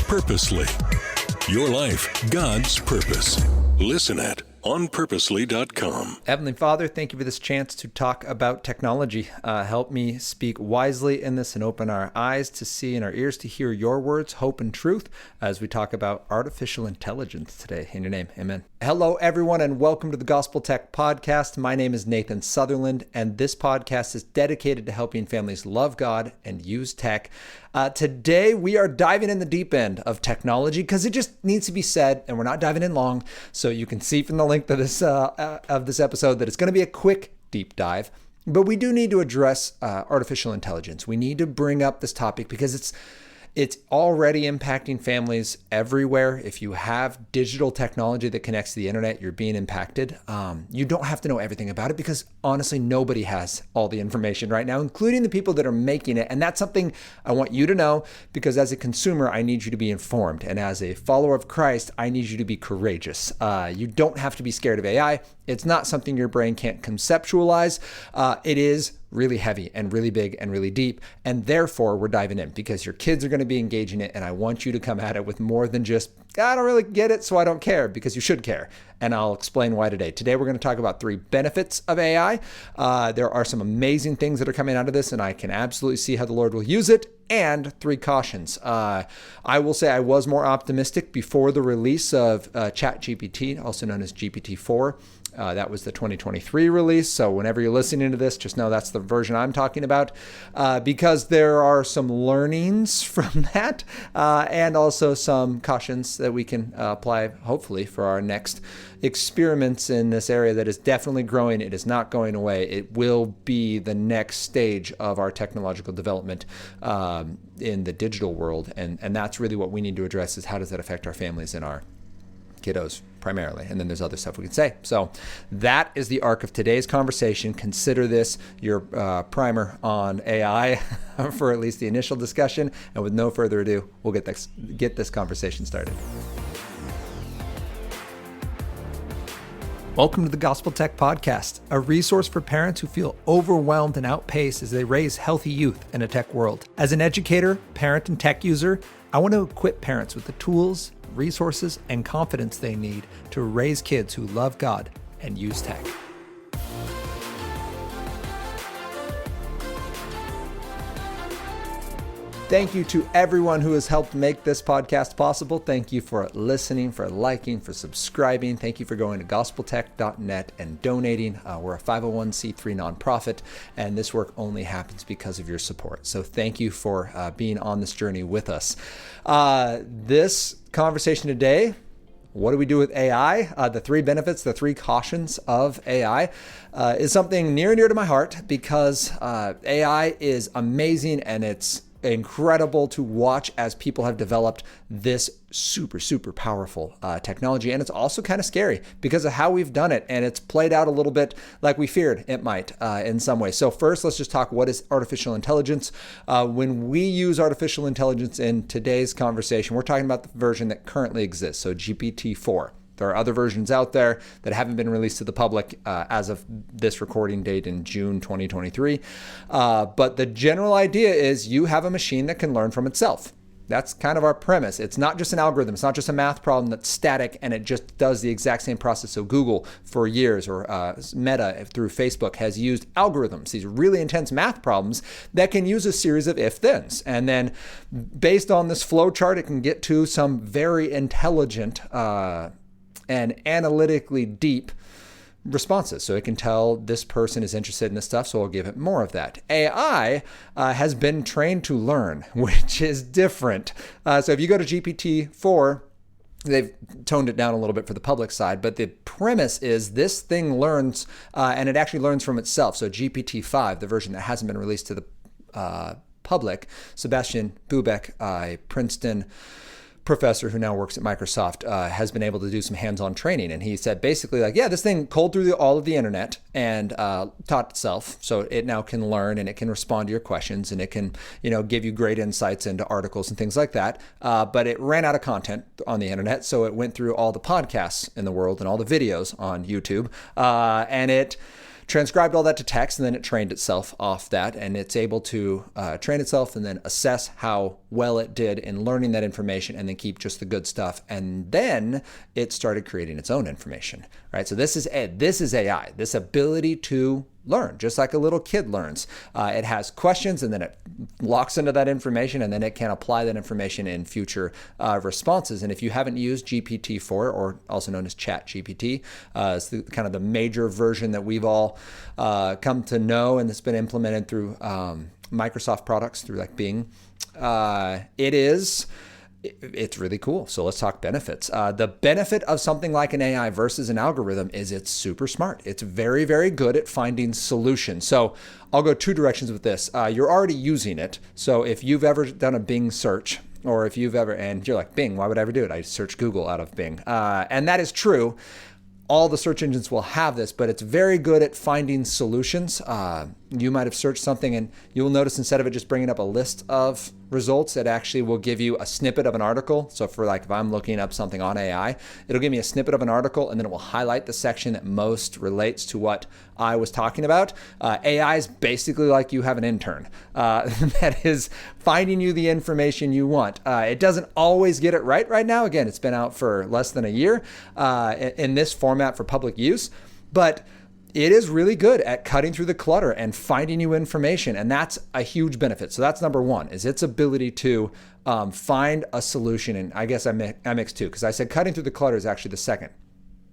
Purposely. Your life, God's purpose. Listen at onpurposely.com. Heavenly Father, thank you for this chance to talk about technology. Help me speak wisely in this and open our eyes to see and our ears to hear your words, hope and truth, as we talk about artificial intelligence today. In your name, amen. Hello, everyone, and welcome to the Gospel Tech Podcast. My name is Nathan Sutherland, and this podcast is dedicated to helping families love God and use tech. Today, we are diving in the deep end of technology because it just needs to be said, and we're not diving in long, so you can see from the length of this episode that it's going to be a quick deep dive. But we do need to address artificial intelligence. We need to bring up this topic because it's already impacting families everywhere. If you have digital technology that connects to the internet, you're being impacted. You don't have to know everything about it because honestly, nobody has all the information right now, including the people that are making it. And that's something I want you to know because as a consumer, I need you to be informed. And as a follower of Christ, I need you to be courageous. You don't have to be scared of AI. It's not something your brain can't conceptualize. It is really heavy and really big and really deep. And therefore, we're diving in because your kids are going to be engaging it. And I want you to come at it with more than just, I don't really get it, so I don't care, because you should care. And I'll explain why today. Today, we're going to talk about 3 benefits of AI. There are some amazing things that are coming out of this, and I can absolutely see how the Lord will use it. And 3 cautions. I will say I was more optimistic before the release of ChatGPT, also known as GPT-4. That was the 2023 release. So whenever you're listening to this, just know that's the version I'm talking about because there are some learnings from that and also some cautions that we can apply, hopefully, for our next experiments in this area that is definitely growing. It is not going away. It will be the next stage of our technological development in the digital world. And that's really what we need to address is how does that affect our families and our kiddos primarily, and then there's other stuff we can say. So that is the arc of today's conversation. Consider this your primer on AI for at least the initial discussion. And with no further ado, we'll get this conversation started. Welcome to the Gospel Tech Podcast, a resource for parents who feel overwhelmed and outpaced as they raise healthy youth in a tech world. As an educator, parent, and tech user, I want to equip parents with the tools, resources, and confidence they need to raise kids who love God and use tech. Thank you to everyone who has helped make this podcast possible. Thank you for listening, for liking, for subscribing. Thank you for going to gospeltech.net and donating. We're a 501c3 nonprofit, and this work only happens because of your support. So thank you for being on this journey with us. This conversation today, what do we do with AI? The 3 benefits, the 3 cautions of AI is something near and dear to my heart because AI is amazing and it's incredible to watch as people have developed this super powerful technology. And it's also kind of scary because of how we've done it. And it's played out a little bit like we feared it might in some way. So first, let's just talk what is artificial intelligence. When we use artificial intelligence in today's conversation, we're talking about the version that currently exists. So GPT-4. There are other versions out there that haven't been released to the public as of this recording date in June 2023. But the general idea is you have a machine that can learn from itself. That's kind of our premise. It's not just an algorithm. It's not just a math problem that's static and it just does the exact same process. So Google for years or Meta through Facebook has used algorithms, these really intense math problems that can use a series of if-thens. And then based on this flow chart, it can get to some very intelligent and analytically deep responses. So it can tell this person is interested in this stuff, so I'll give it more of that. AI has been trained to learn, which is different. So if you go to GPT-4, they've toned it down a little bit for the public side, but the premise is this thing learns, and it actually learns from itself. So GPT-5, the version that hasn't been released to the public, Sebastian Bubeck, a Princeton professor who now works at Microsoft, has been able to do some hands-on training. And he said basically like, yeah, this thing cold through all of the internet and taught itself. So it now can learn and it can respond to your questions and it can, give you great insights into articles and things like that. But it ran out of content on the internet. So it went through all the podcasts in the world and all the videos on YouTube. And it transcribed all that to text, and then it trained itself off that, and it's able to train itself and then assess how well it did in learning that information and then keep just the good stuff. And then it started creating its own information, right? So this is AI, this ability to learn, just like a little kid learns. It has questions, and then it locks into that information, and then it can apply that information in future responses. And if you haven't used GPT-4, or also known as ChatGPT, it's kind of the major version that we've all come to know, and it's been implemented through Microsoft products, through like Bing. It's really cool. So let's talk benefits. The benefit of something like an AI versus an algorithm is it's super smart. It's very, very good at finding solutions. So I'll go two directions with this. You're already using it. So if you've ever done a Bing search, or if you've ever, and you're like, Bing, why would I ever do it? I search Google out of Bing. And that is true. All the search engines will have this, but it's very good at finding solutions. You might have searched something, and you'll notice instead of it just bringing up a list of results, it actually will give you a snippet of an article. So for like, if I'm looking up something on AI, it'll give me a snippet of an article, and then it will highlight the section that most relates to what I was talking about. AI is basically like you have an intern that is finding you the information you want. It doesn't always get it right now. Again, it's been out for less than a year in this format for public use, but it is really good at cutting through the clutter and finding you information. And that's a huge benefit. So that's number one, is its ability to find a solution. And I guess I mixed two, because I said cutting through the clutter is actually the second.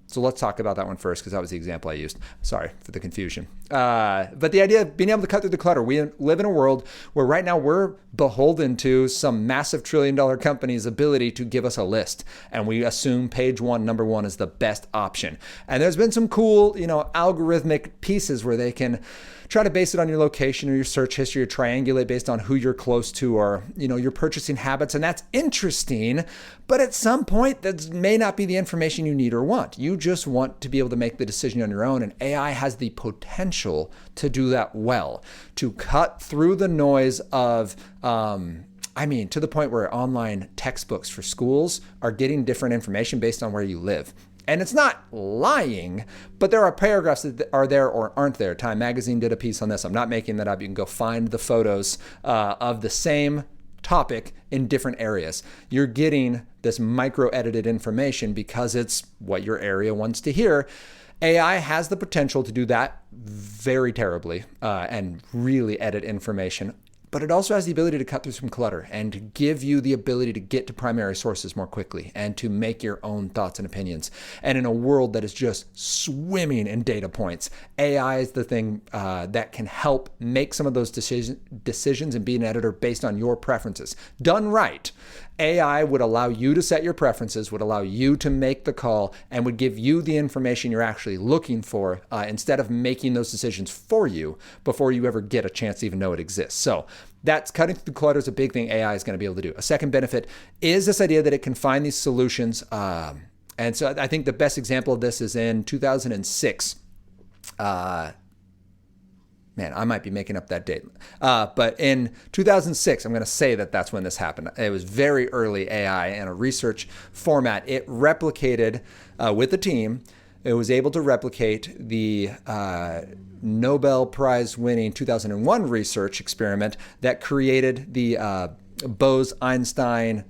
So let's talk about that one first, because that was the example I used. Sorry for the confusion. But the idea of being able to cut through the clutter, we live in a world where right now we're beholden to some massive $1 trillion company's ability to give us a list. And we assume page one, number one, is the best option. And there's been some cool, algorithmic pieces where they can try to base it on your location or your search history, or triangulate based on who you're close to, or your purchasing habits. And that's interesting, but at some point that may not be the information you need or want. You just want to be able to make the decision on your own, and AI has the potential to do that well, to cut through the noise of to the point where online textbooks for schools are getting different information based on where you live. And it's not lying, but there are paragraphs that are there or aren't there. Time Magazine did a piece on this. I'm not making that up. You can go find the photos of the same topic in different areas. You're getting this micro-edited information because it's what your area wants to hear. AI has the potential to do that very terribly and really edit information. But it also has the ability to cut through some clutter and to give you the ability to get to primary sources more quickly and to make your own thoughts and opinions. And in a world that is just swimming in data points, AI is the thing that can help make some of those decisions and be an editor based on your preferences. Done right, AI would allow you to set your preferences, would allow you to make the call, and would give you the information you're actually looking for instead of making those decisions for you before you ever get a chance to even know it exists. So that's cutting through the clutter is a big thing AI is going to be able to do. A second benefit is this idea that it can find these solutions. And so I think the best example of this is in 2006. Man, I might be making up that date. But in 2006, I'm going to say that that's when this happened. It was very early AI in a research format. It replicated with the team. It was able to replicate the Nobel Prize winning 2001 research experiment that created the Bose-Einstein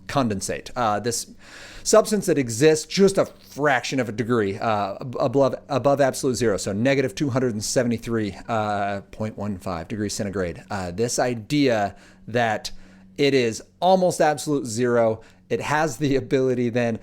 condensate. This substance that exists just a fraction of a degree above absolute zero, so negative 273.15 degrees centigrade. This idea that it is almost absolute zero. It has the ability then,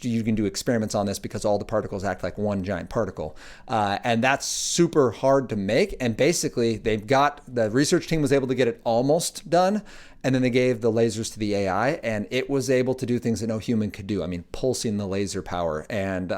you can do experiments on this because all the particles act like one giant particle. And that's super hard to make. And basically the research team was able to get it almost done. And then they gave the lasers to the AI, and it was able to do things that no human could do. I mean, pulsing the laser power and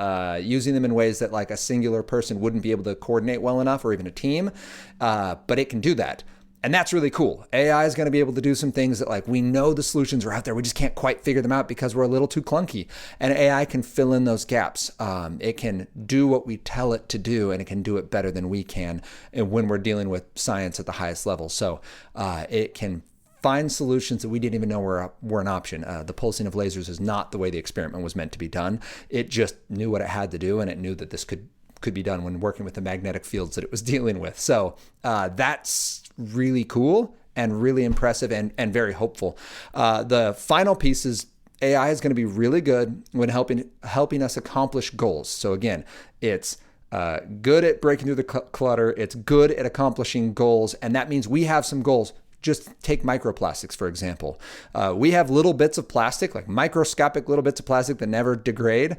using them in ways that like a singular person wouldn't be able to coordinate well enough, or even a team. But it can do that. And that's really cool. AI is going to be able to do some things that like we know the solutions are out there. We just can't quite figure them out because we're a little too clunky. And AI can fill in those gaps. It can do what we tell it to do, and it can do it better than we can when we're dealing with science at the highest level. So it can find solutions that we didn't even know were an option. The pulsing of lasers is not the way the experiment was meant to be done. It just knew what it had to do, and it knew that this could could be done when working with the magnetic fields that it was dealing with. So that's really cool and really impressive and very hopeful. The final piece is AI is going to be really good when helping us accomplish goals. So again, it's good at breaking through the clutter. It's good at accomplishing goals. And that means we have some goals. Just take microplastics, for example. We have little bits of plastic, like microscopic little bits of plastic that never degrade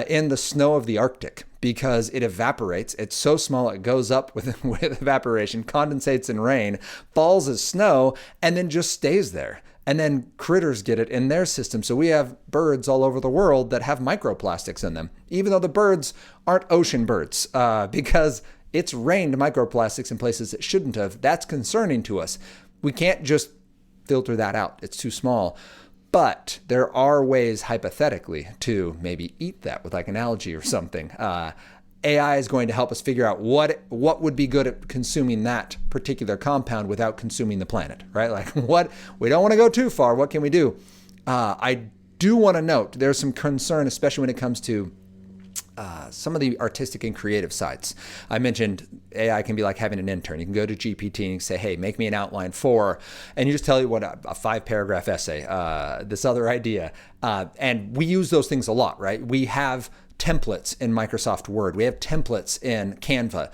in the snow of the Arctic because it evaporates. It's so small, it goes up with evaporation, condensates in rain, falls as snow, and then just stays there. And then critters get it in their system. So we have birds all over the world that have microplastics in them, even though the birds aren't ocean birds because it's rained microplastics in places it shouldn't have. That's concerning to us. We can't just filter that out. It's too small. But there are ways, hypothetically, to maybe eat that with like an algae or something. AI is going to help us figure out what would be good at consuming that particular compound without consuming the planet, right? Like we don't want to go too far. What can we do? I do want to note there's some concern, especially when it comes to some of the artistic and creative sides. I mentioned AI can be like having an intern. You can go to GPT and say, hey, make me an outline for, and you just tell you what a 5-paragraph essay, this other idea. And we use those things a lot, right? We have templates in Microsoft Word. We have templates in Canva.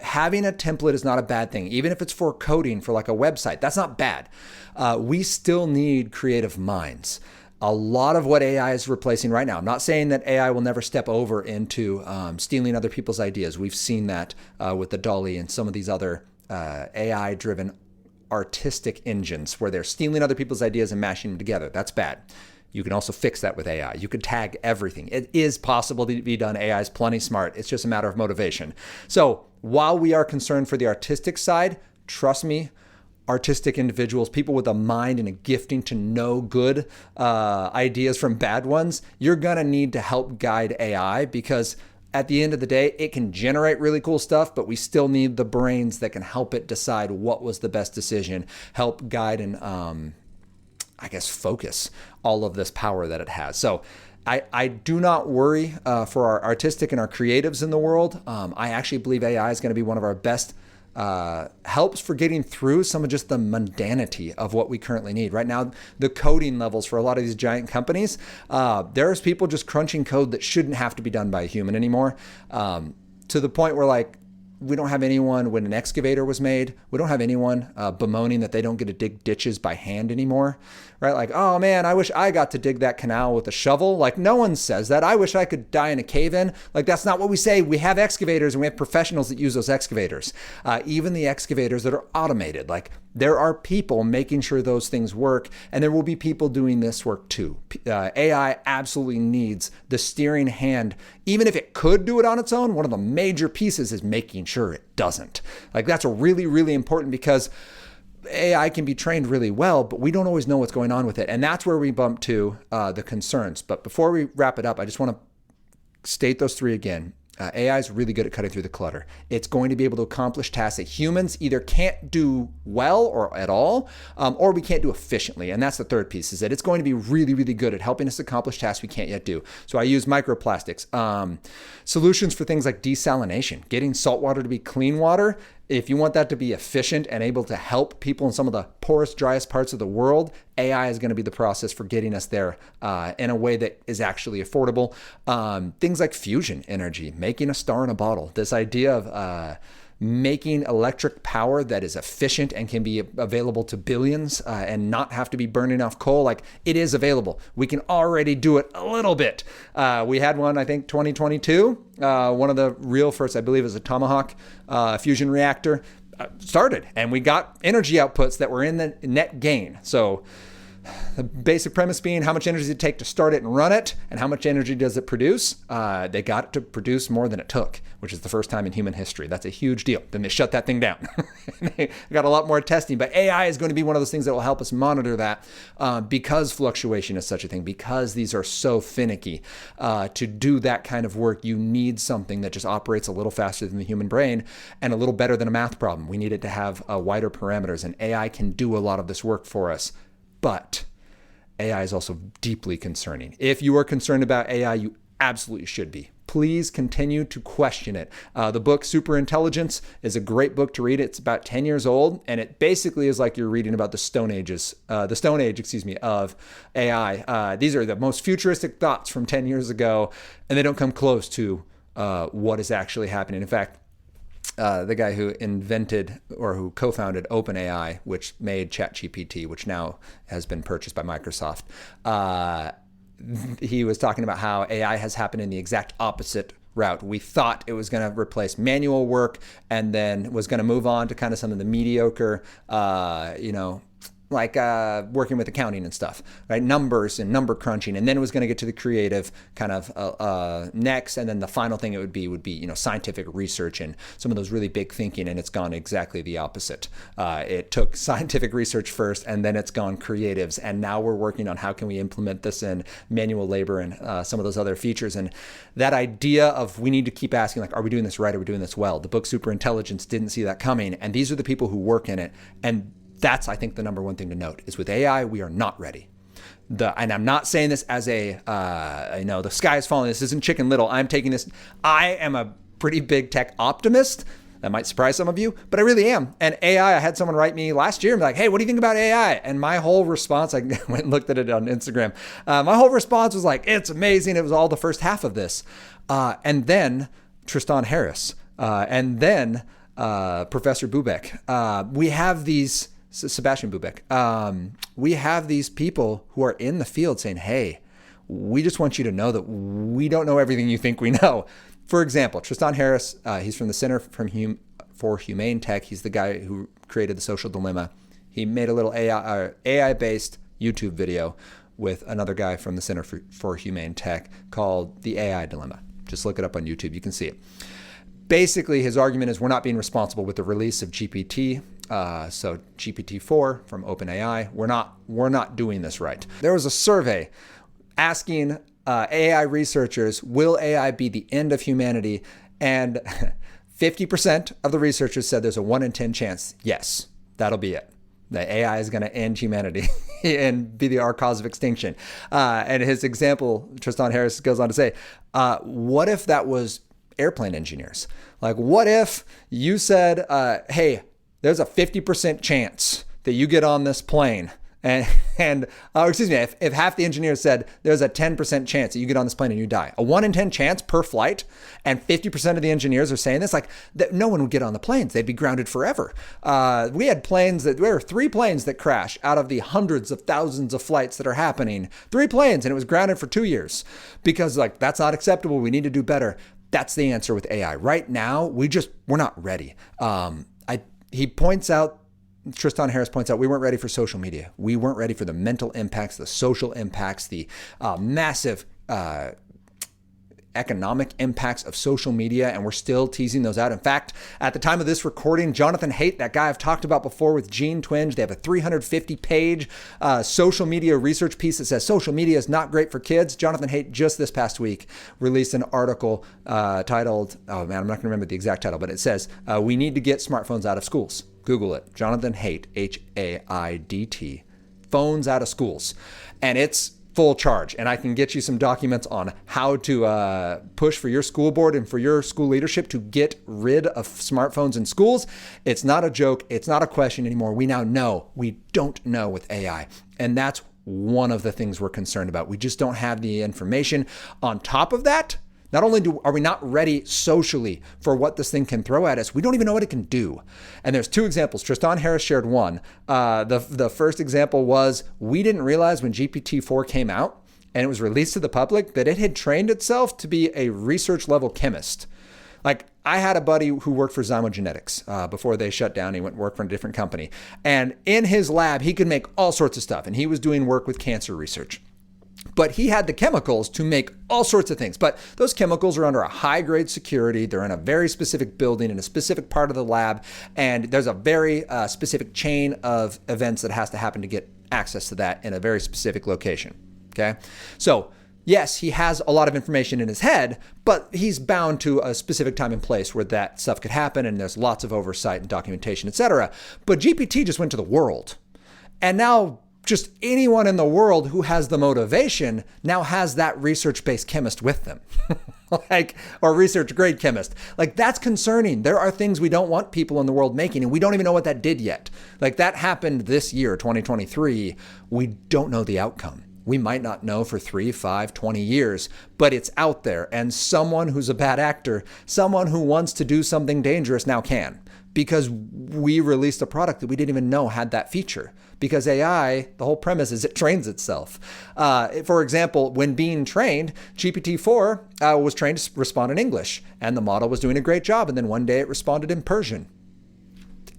Having a template is not a bad thing. Even if it's for coding for like a website, that's not bad. We still need creative minds. A lot of what AI is replacing right now. I'm not saying that AI will never step over into stealing other people's ideas. We've seen that with the DALL-E and some of these other AI-driven artistic engines where they're stealing other people's ideas and mashing them together. That's bad. You can also fix that with AI. You could tag everything. It is possible to be done. AI is plenty smart. It's just a matter of motivation. So while we are concerned for the artistic side, trust me, artistic individuals, people with a mind and a gifting to know good ideas from bad ones, you're going to need to help guide AI because at the end of the day, it can generate really cool stuff, but we still need the brains that can help it decide what was the best decision, help guide and, focus all of this power that it has. So I do not worry for our artistic and our creatives in the world. I actually believe AI is going to be one of our best helps for getting through some of just the mundanity of what we currently need. Right now, the coding levels for a lot of these giant companies, there's people just crunching code that shouldn't have to be done by a human anymore, to the point where like we don't have anyone, when an excavator was made, we don't have anyone bemoaning that they don't get to dig ditches by hand anymore, right? Like, oh man, I wish I got to dig that canal with a shovel. Like no one says that. I wish I could die in a cave-in. Like that's not what we say. We have excavators and we have professionals that use those excavators. Even the excavators that are automated, like there are people making sure those things work, and there will be people doing this work too. AI absolutely needs the steering hand. Even if it could do it on its own, one of the major pieces is making sure it doesn't. Like that's a really, really important because AI can be trained really well, but we don't always know what's going on with it. And that's where we bump to the concerns. But before we wrap it up, I just want to state those three again. AI is really good at cutting through the clutter. It's going to be able to accomplish tasks that humans either can't do well or at all, or we can't do efficiently. And that's the third piece, is that it's going to be really, really good at helping us accomplish tasks we can't yet do. So I use microplastics, solutions for things like desalination, getting salt water to be clean water. If you want that to be efficient and able to help people in some of the poorest, driest parts of the world, AI is going to be the process for getting us there in a way that is actually affordable. Things like fusion energy, making a star in a bottle. This idea of making electric power that is efficient and can be available to billions and not have to be burning off coal. Like it is available. We can already do it a little bit. We had one, I think 2022, one of the real first, I believe is a Tomahawk fusion reactor started, and we got energy outputs that were in the net gain. So the basic premise being how much energy does it take to start it and run it, and how much energy does it produce? They got it to produce more than it took, which is the first time in human history. That's a huge deal. Then they shut that thing down. They got a lot more testing, but AI is going to be one of those things that will help us monitor that because fluctuation is such a thing, because these are so finicky. To do that kind of work, you need something that just operates a little faster than the human brain and a little better than a math problem. We need it to have wider parameters, and AI can do a lot of this work for us. But AI is also deeply concerning. If you are concerned about AI, you absolutely should be. Please continue to question it. The book Superintelligence is a great book to read. It's about 10 years old, and it basically is like you're reading about the Stone Age, of AI. These are the most futuristic thoughts from 10 years ago, and they don't come close to what is actually happening. In fact, the guy who invented or who co-founded OpenAI, which made ChatGPT, which now has been purchased by Microsoft, he was talking about how AI has happened in the exact opposite route. We thought it was going to replace manual work and then was going to move on to kind of some of the mediocre, like working with accounting and stuff, right? Numbers and number crunching. And then it was going to get to the creative kind of next. And then the final thing it would be, scientific research and some of those really big thinking. And it's gone exactly the opposite. It took scientific research first, and then it's gone creatives. And now we're working on how can we implement this in manual labor and some of those other features. And that idea of we need to keep asking, like, are we doing this right? Are we doing this well? The book Superintelligence didn't see that coming. And these are the people who work in it. And that's, I think, the number one thing to note is with AI, we are not ready. And I'm not saying this as the sky is falling. This isn't Chicken Little. I'm taking this. I am a pretty big tech optimist. That might surprise some of you, but I really am. And AI, I had someone write me last year and be like, hey, what do you think about AI? And my whole response, I went and looked at it on Instagram. My whole response was like, it's amazing. It was all the first half of this. And then Tristan Harris. And then Professor Bubeck. We have these... Sebastian Bubeck. We have these people who are in the field saying, hey, we just want you to know that we don't know everything you think we know. For example, Tristan Harris, he's from the Center for Humane Tech. He's the guy who created The Social Dilemma. He made a little AI-based YouTube video with another guy from the Center for Humane Tech called The AI Dilemma. Just look it up on YouTube. You can see it. Basically, his argument is we're not being responsible with the release of GPT. So GPT-4 from OpenAI, we're not doing this right. There was a survey asking AI researchers, will AI be the end of humanity? And 50% of the researchers said there's a 1 in 10 chance. Yes, that'll be it. That AI is going to end humanity and be our cause of extinction. And his example, Tristan Harris goes on to say, what if that was airplane engineers? Like, what if you said, hey, there's a 50% chance that you get on this plane. If half the engineers said there's a 10% chance that you get on this plane and you die, a 1 in 10 chance per flight, and 50% of the engineers are saying this, like that no one would get on the planes. They'd be grounded forever. We had there were 3 planes that crash out of the hundreds of thousands of flights that are happening. 3 planes, and it was grounded for 2 years because that's not acceptable. We need to do better. That's the answer with AI. Right now, we're not ready. Tristan Harris points out, we weren't ready for social media. We weren't ready for the mental impacts, the social impacts, the massive economic impacts of social media, and we're still teasing those out. In fact, at the time of this recording, Jonathan Haidt, that guy I've talked about before with Gene Twinge, they have a 350-page social media research piece that says social media is not great for kids. Jonathan Haidt just this past week released an article titled, I'm not going to remember the exact title, but it says, we need to get smartphones out of schools. Google it. Jonathan Haidt, Haidt, phones out of schools. And it's full charge. And I can get you some documents on how to push for your school board and for your school leadership to get rid of smartphones in schools. It's not a joke. It's not a question anymore. We now know. We don't know with AI. And that's one of the things we're concerned about. We just don't have the information. On top of that, not only are we not ready socially for what this thing can throw at us, we don't even know what it can do. And there's 2 examples. Tristan Harris shared one. The first example was we didn't realize when GPT-4 came out and it was released to the public that it had trained itself to be a research level chemist. Like, I had a buddy who worked for Zymogenetics before they shut down. He went and worked for a different company. And in his lab, he could make all sorts of stuff. And he was doing work with cancer research. But he had the chemicals to make all sorts of things. But those chemicals are under a high-grade security. They're in a very specific building in a specific part of the lab. And there's a very specific chain of events that has to happen to get access to that in a very specific location. Okay? So, yes, he has a lot of information in his head, but he's bound to a specific time and place where that stuff could happen. And there's lots of oversight and documentation, etc. But GPT just went to the world. And now just anyone in the world who has the motivation now has that research-based chemist with them. Or research grade chemist. That's concerning. There are things we don't want people in the world making, and we don't even know what that did yet. That happened this year, 2023. We don't know the outcome. We might not know for 3, 5, 20 years, but it's out there. And someone who's a bad actor, someone who wants to do something dangerous now can, because we released a product that we didn't even know had that feature. Because AI, the whole premise is it trains itself. For example, when being trained, GPT-4 was trained to respond in English, and the model was doing a great job. And then one day it responded in Persian,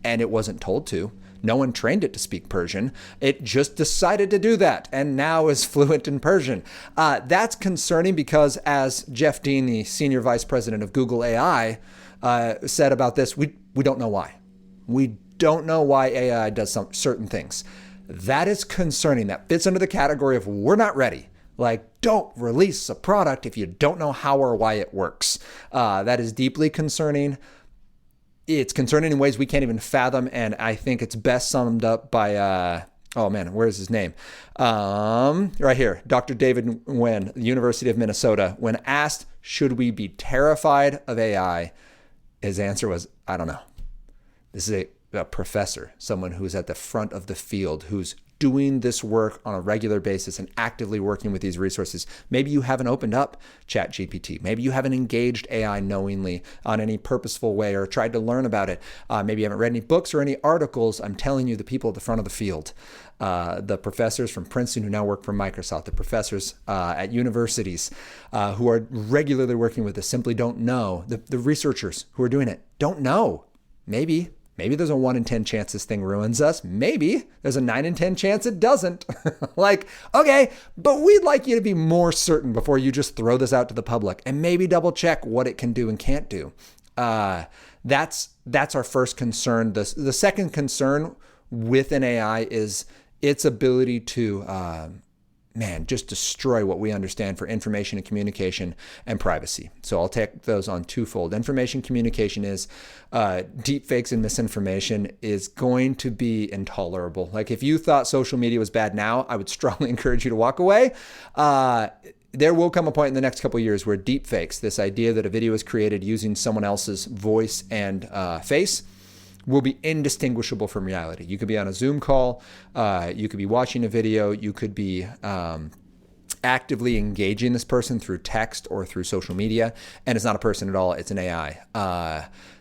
and it wasn't told to. No one trained it to speak Persian. It just decided to do that, and now is fluent in Persian. That's concerning because, as Jeff Dean, the senior vice president of Google AI, said about this, we don't know why. We don't know why AI does some certain things. That is concerning. That fits under the category of we're not ready. Don't release a product if you don't know how or why it works. That is deeply concerning. It's concerning in ways we can't even fathom, and I think it's best summed up by, where's his name? Right here, Dr. David Nguyen, the University of Minnesota. When asked, should we be terrified of AI, his answer was, I don't know. This is a professor, someone who's at the front of the field, who's doing this work on a regular basis and actively working with these resources. Maybe you haven't opened up ChatGPT. Maybe you haven't engaged AI knowingly on any purposeful way or tried to learn about it. Maybe you haven't read any books or any articles. I'm telling you, the people at the front of the field, the professors from Princeton who now work for Microsoft, the professors at universities who are regularly working with this simply don't know. The researchers who are doing it don't know. Maybe there's a 1 in 10 chance this thing ruins us. Maybe there's a 9 in 10 chance it doesn't. Okay, but we'd like you to be more certain before you just throw this out to the public and maybe double check what it can do and can't do. That's our first concern. The second concern with an AI is its ability to just destroy what we understand for information and communication and privacy. So I'll take those on twofold. Information communication is deep fakes and misinformation is going to be intolerable. If you thought social media was bad now, I would strongly encourage you to walk away. There will come a point in the next couple of years where deep fakes, this idea that a video is created using someone else's voice and face, will be indistinguishable from reality. You could be on a Zoom call, you could be watching a video, you could be actively engaging this person through text or through social media, and it's not a person at all, it's an AI.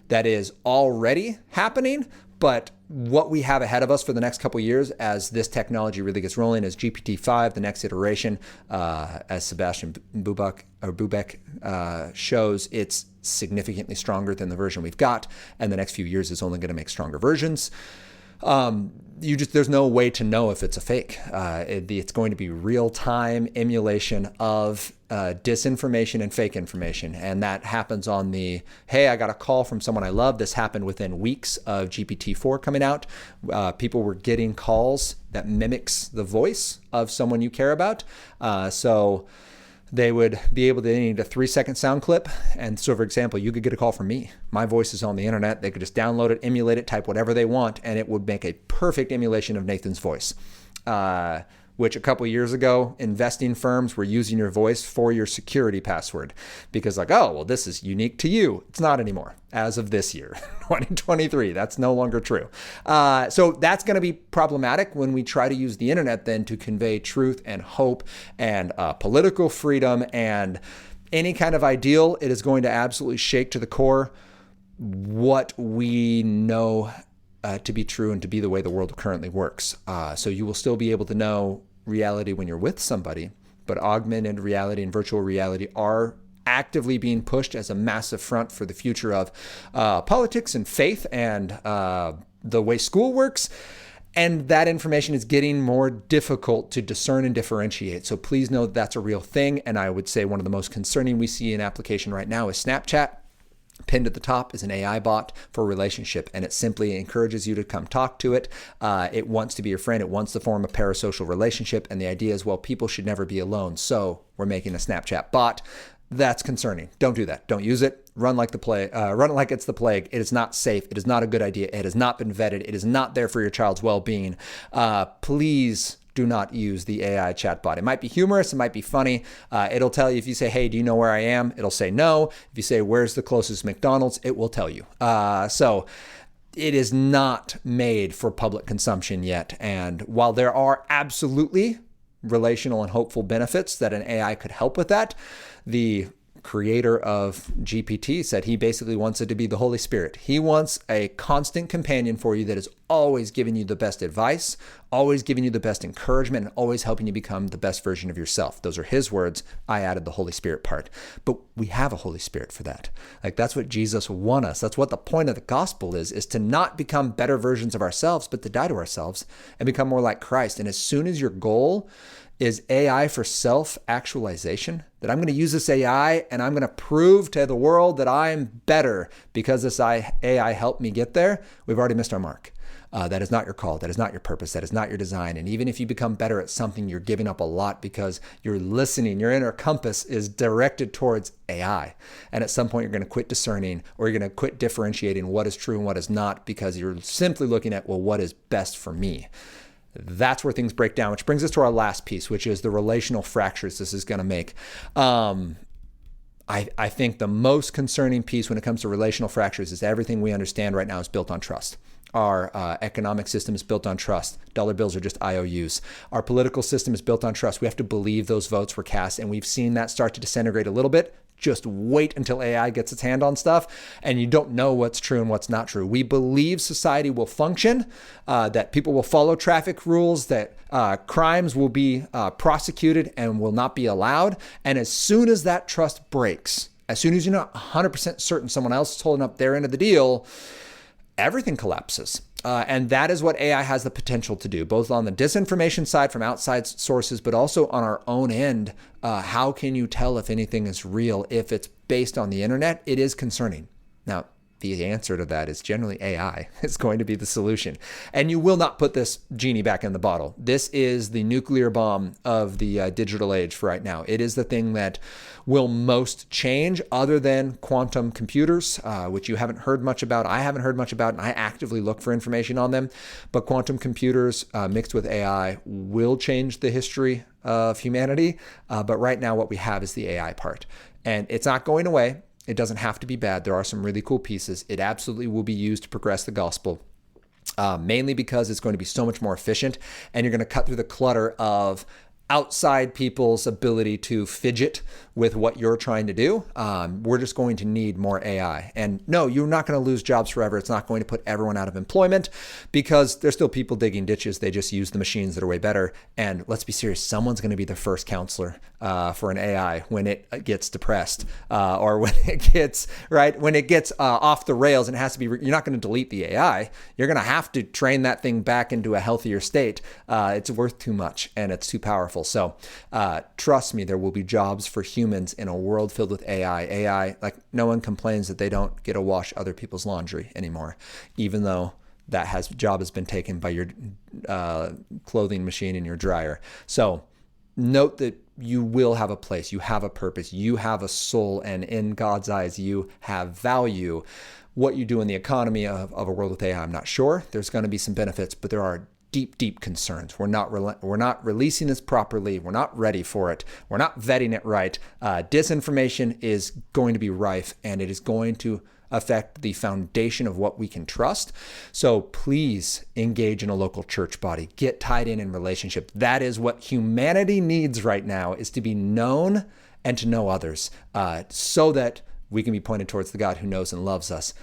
That is already happening, but what we have ahead of us for the next couple of years as this technology really gets rolling is GPT-5, the next iteration, as Sebastian Bubeck shows, it's significantly stronger than the version we've got, and the next few years is only going to make stronger versions. There's no way to know if it's a fake. It's going to be real-time emulation of disinformation and fake information. And that happens on hey, I got a call from someone I love. This happened within weeks of GPT-4 coming out. People were getting calls that mimics the voice of someone you care about. So they would be able to need a 3-second sound clip. And so, for example, you could get a call from me. My voice is on the internet. They could just download it, emulate it, type whatever they want, and it would make a perfect emulation of Nathan's voice. Which a couple years ago, investing firms were using your voice for your security password because this is unique to you. It's not anymore as of this year, 2023. That's no longer true. So that's going to be problematic when we try to use the internet then to convey truth and hope and political freedom and any kind of ideal. It is going to absolutely shake to the core what we know to be true and to be the way the world currently works. So you will still be able to know reality when you're with somebody, but augmented reality and virtual reality are actively being pushed as a massive front for the future of politics and faith and the way school works. And that information is getting more difficult to discern and differentiate. So please know that that's a real thing. And I would say one of the most concerning we see in application right now is Snapchat. Pinned at the top is an AI bot for relationship, and it simply encourages you to come talk to it. It wants to be your friend. It wants to form a parasocial relationship, and the idea is, well, people should never be alone, so we're making a Snapchat bot. That's concerning. Don't do that. Don't use it. Run like the plague. Run it like it's the plague. It is not safe. It is not a good idea. It has not been vetted. It is not there for your child's well-being. Please do not use the AI chatbot. It might be humorous. It might be funny. It'll tell you if you say, hey, do you know where I am? It'll say no. If you say, where's the closest McDonald's? It will tell you. So it is not made for public consumption yet. And while there are absolutely relational and hopeful benefits that an AI could help with that, the creator of GPT said he basically wants it to be the Holy Spirit. He wants a constant companion for you that is always giving you the best advice, always giving you the best encouragement, and always helping you become the best version of yourself. Those are his words. I added the Holy Spirit part. But we have a Holy Spirit for that. Like, that's what Jesus won us. That's what the point of the gospel is to not become better versions of ourselves, but to die to ourselves and become more like Christ. And as soon as your goal is AI for self-actualization, that I'm going to use this AI and I'm going to prove to the world that I'm better because this AI helped me get there, we've already missed our mark. That is not your call. That is not your purpose. That is not your design. And even if you become better at something, you're giving up a lot because you're listening. Your inner compass is directed towards AI. And at some point, you're going to quit discerning, or you're going to quit differentiating what is true and what is not, because you're simply looking at, well, what is best for me? That's where things break down, which brings us to our last piece, which is the relational fractures this is going to make. I think the most concerning piece when it comes to relational fractures is everything we understand right now is built on trust. Our economic system is built on trust. Dollar bills are just IOUs. Our political system is built on trust. We have to believe those votes were cast, and we've seen that start to disintegrate a little bit. Just wait until AI gets its hand on stuff and you don't know what's true and what's not true. We believe society will function, that people will follow traffic rules, that crimes will be prosecuted and will not be allowed. And as soon as that trust breaks, as soon as you're not 100% certain someone else is holding up their end of the deal, everything collapses. And that is what AI has the potential to do, both on the disinformation side from outside sources, but also on our own end. How can you tell if anything is real if it's based on the internet? It is concerning. Now, the answer to that is generally AI is going to be the solution. And you will not put this genie back in the bottle. This is the nuclear bomb of the digital age for right now. It is the thing that will most change, other than quantum computers, which you haven't heard much about. I haven't heard much about, and I actively look for information on them. But quantum computers mixed with AI will change the history of humanity. But right now what we have is the AI part. And it's not going away. It doesn't have to be bad. There are some really cool pieces. It absolutely will be used to progress the gospel, mainly because it's going to be so much more efficient, and you're going to cut through the clutter of outside people's ability to fidget with what you're trying to do. We're just going to need more AI. And no, you're not going to lose jobs forever. It's not going to put everyone out of employment, because there's still people digging ditches. They just use the machines that are way better. And let's be serious, someone's going to be the first counselor for an AI when it gets depressed, or when it gets off the rails, and it has to be, you're not going to delete the AI. You're going to have to train that thing back into a healthier state. It's worth too much and it's too powerful. So trust me, there will be jobs for humans in a world filled with AI. AI, like, no one complains that they don't get to wash other people's laundry anymore, even though that job has been taken by your clothing machine and your dryer. So note that you will have a place, you have a purpose, you have a soul, and in God's eyes, you have value. What you do in the economy of a world with AI, I'm not sure. There's going to be some benefits, but there are deep concerns. We're not releasing this properly. We're not ready for it. We're not vetting it right. Disinformation is going to be rife, and it is going to affect the foundation of what we can trust. So please engage in a local church body. Get tied in relationship. That is what humanity needs right now, is to be known and to know others, so that we can be pointed towards the God who knows and loves us,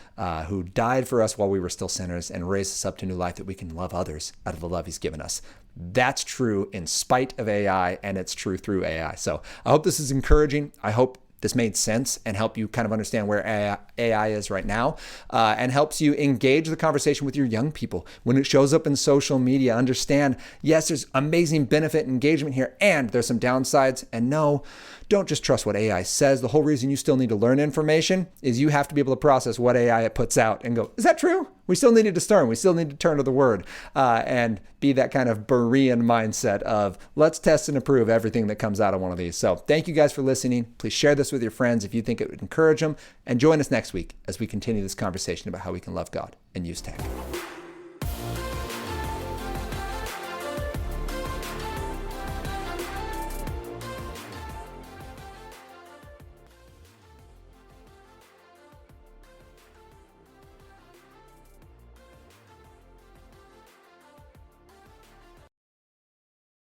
who died for us while we were still sinners and raised us up to new life, that we can love others out of the love he's given us. That's true in spite of AI, and it's true through AI. So I hope this is encouraging. I hope this made sense and help you kind of understand where AI is right now, and helps you engage the conversation with your young people. When it shows up in social media, understand, yes, there's amazing benefit and engagement here, and there's some downsides. And no, don't just trust what AI says. The whole reason you still need to learn information is you have to be able to process what AI puts out and go, is that true? We still need to discern. We still need to turn to the word, and be that kind of Berean mindset of, let's test and approve everything that comes out of one of these. So thank you guys for listening. Please share this with your friends if you think it would encourage them, and join us next week as we continue this conversation about how we can love God and use tech.